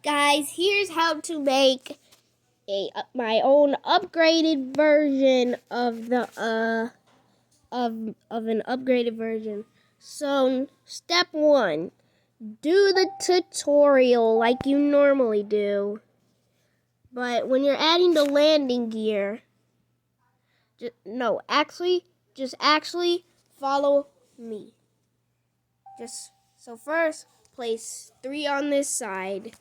Guys, here's how to make my own upgraded version of the of an upgraded version. So, step 1, do the tutorial like you normally do. But when you're adding the landing gear, just actually follow me. So first, place 3 on this side.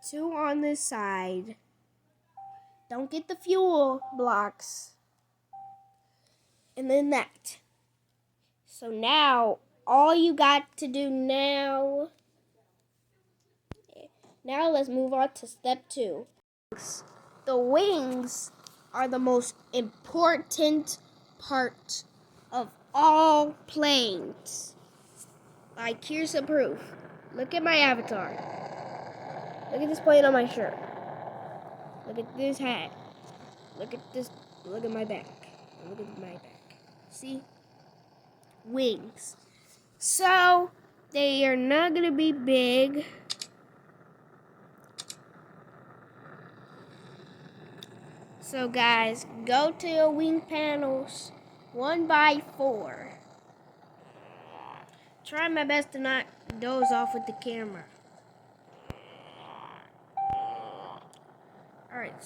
2 on this side. Don't get the fuel blocks. And then that. So now, all you got to do now let's move on to step 2. The wings are the most important part of all planes. Like, here's some proof. Look at my avatar. Look at this plane on my shirt. Look at this hat. Look at this. Look at my back. Look at my back. See? Wings. So, they are not going to be big. So, guys, go to your wing panels 1x4. Try my best to not doze off with the camera. Alright,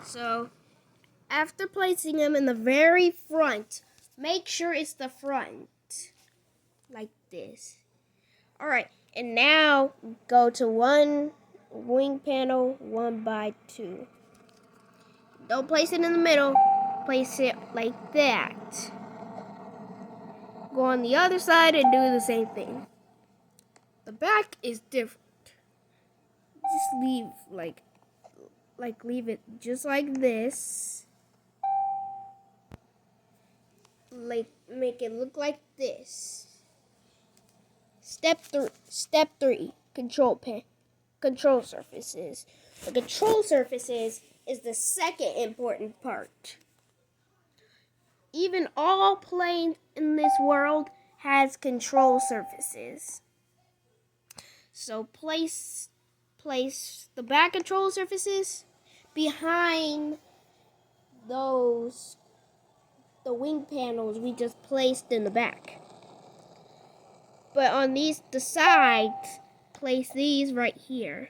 so after placing them in the very front, make sure it's the front. Like this. Alright, and now go to one wing panel 1x2. Don't place it in the middle. Place it like that. Go on the other side and do the same thing. The back is different. Just leave leave it just like this. Make it look like this. Step 3, control surfaces. The control surfaces is the second important part. Even all planes in this world has control surfaces. So place the back control surfaces behind the wing panels we just placed in the back. But on the sides, place these right here.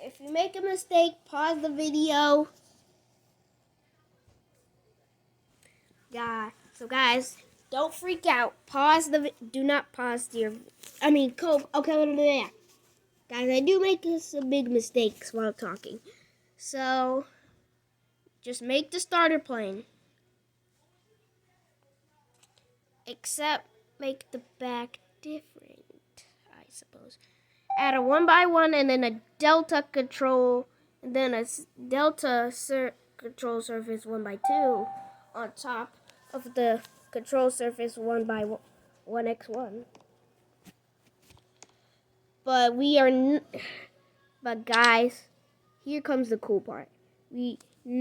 If you make a mistake, pause the video. Guys, don't freak out. Do not pause your. Okay. Guys, I do make some big mistakes while talking. So, just make the starter plane. Except make the back different, I suppose. Add a 1x1 and then a delta control, and then a delta control surface 1x2 on top of the control surface 1x1. But guys, here comes the cool part. We are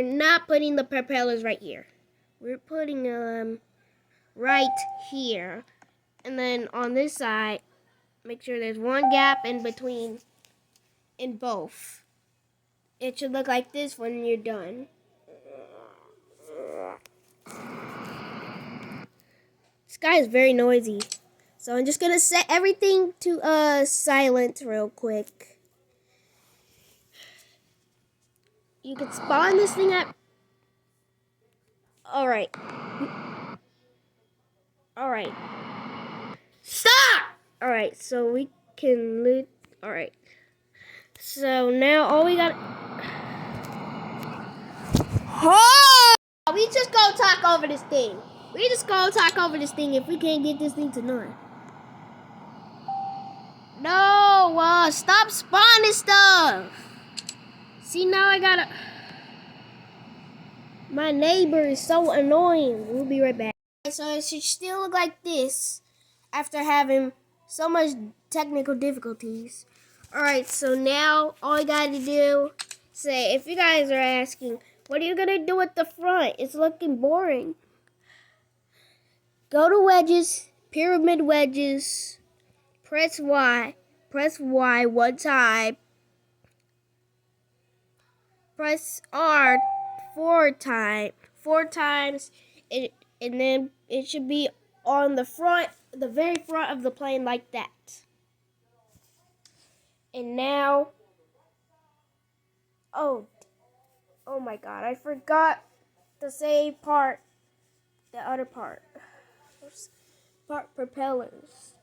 not putting the propellers right here. We're putting them right here. And then on this side, make sure there's one gap in between in both. It should look like this when you're done. This guy is very noisy. So I'm just gonna set everything to silent real quick. You can spawn this thing at. Alright. Stop! Alright, so we can loot. Alright. So now all we got. Oh! We just go talk over this thing. If we can't get this thing to none. No, stop spawning stuff. See, now I gotta. My neighbor is so annoying. We'll be right back. So it should still look like this after having so much technical difficulties. Alright, so now all you gotta do, if you guys are asking, what are you gonna do at the front? It's looking boring. go to wedges, pyramid wedges, press Y one time, press R four times, and then it should be on the very front of the plane like that. And now, oh my God, I forgot to say the other part propellers.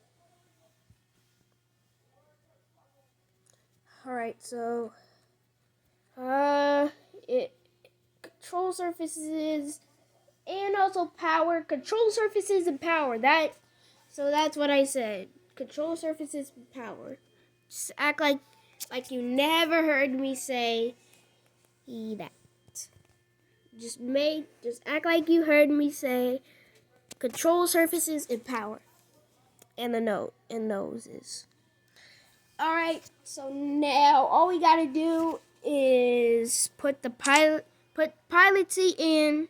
Alright, so, control surfaces, and also power, control surfaces and power, so that's what I said, control surfaces and power. Just act like you never heard me say that. Just act like you heard me say control surfaces and power, and noses. All right, so now all we gotta do is put the pilot seat in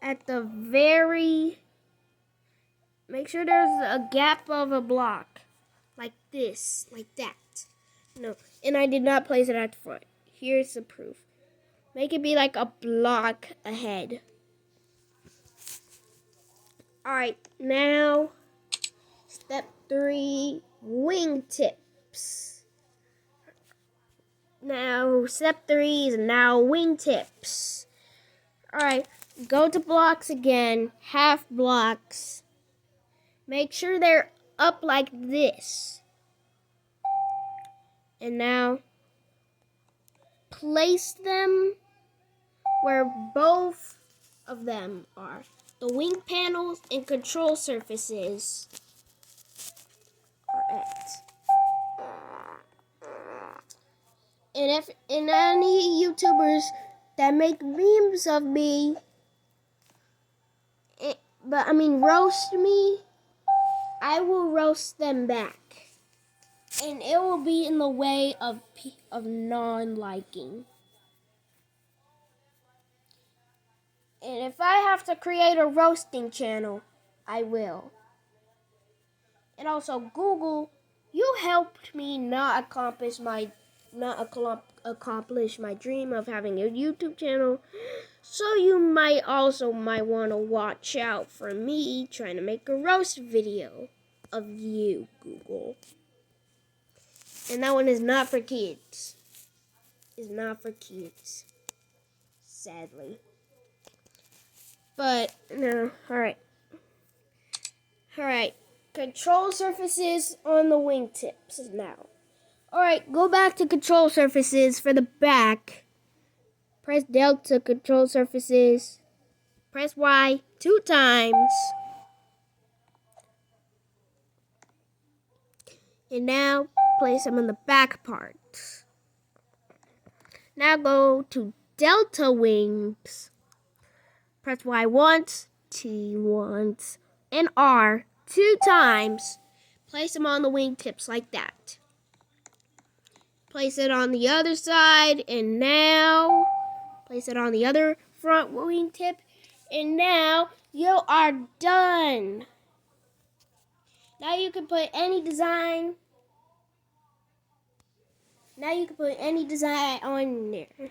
at the very. Make sure there's a gap of a block, like this, like that. No, and I did not place it at the front. Here's the proof. Make it be like a block ahead. Alright, now step 3, wingtips. Now step 3 is now wingtips. Alright, go to blocks again, half blocks. Make sure they're up like this. And now place them where both of them are. The wing panels and control surfaces are at. And if any YouTubers that make memes of me, roast me, I will roast them back. And it will be in the way of non-liking. And if I have to create a roasting channel, I will. And also, Google, you helped me not accomplish my dream of having a YouTube channel. So you might want to watch out for me trying to make a roast video of you, Google. And that one is not for kids. It's not for kids. Sadly. But, no. Alright. Control surfaces on the wingtips now. Alright, go back to control surfaces for the back. Press Delta control surfaces. Press Y 2 times. And now place them on the back parts. Now go to Delta wings. Press Y once, T once, and R 2 times. Place them on the wingtips like that. Place it on the other side, and now place it on the other front wingtip, and now you are done. Now you can put any design. On there.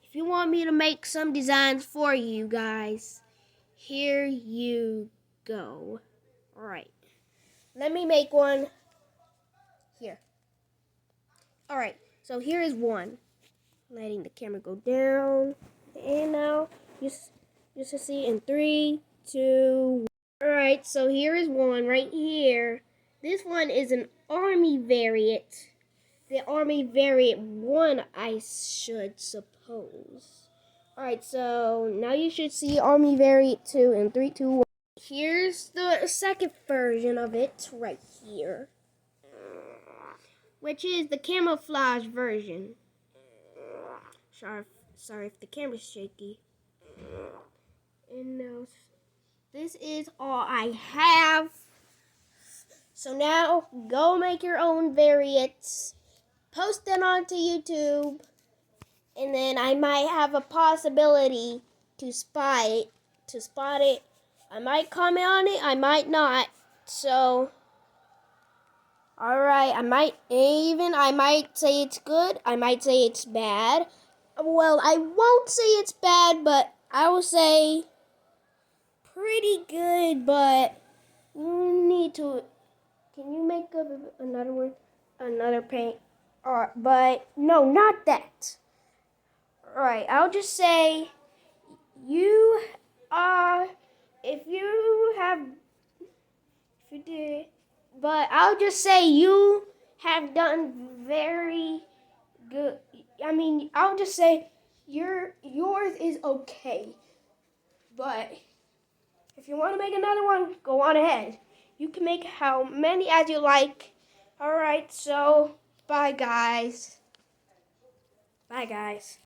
If you want me to make some designs for you guys, here you go. Alright. Let me make one here. Alright, so here is one. Letting the camera go down. And now, just to see in 3, 2, 1. Alright, so here is one right here. This one is an Army variant. The Army variant 1, I should suppose. Alright, so now you should see Army variant 2 in 3, 2, 1. Here's the second version of it right here, which is the camouflage version. Sorry if the camera's shaky. And now, this is all I have. So now, go make your own variants. Post them onto YouTube. And then I might have a possibility to spot it. I might comment on it, I might not. So, alright, I might say it's good, I might say it's bad. Well, I won't say it's bad, but I will say pretty good, but you need to, can you make up another one? Another paint? But no, not that. Alright, I'll just say you are, if you did, but I'll just say you have done very good. I mean, I'll just say yours is okay. But if you want to make another one, go on ahead. You can make how many as you like. Alright, so bye guys. Bye guys.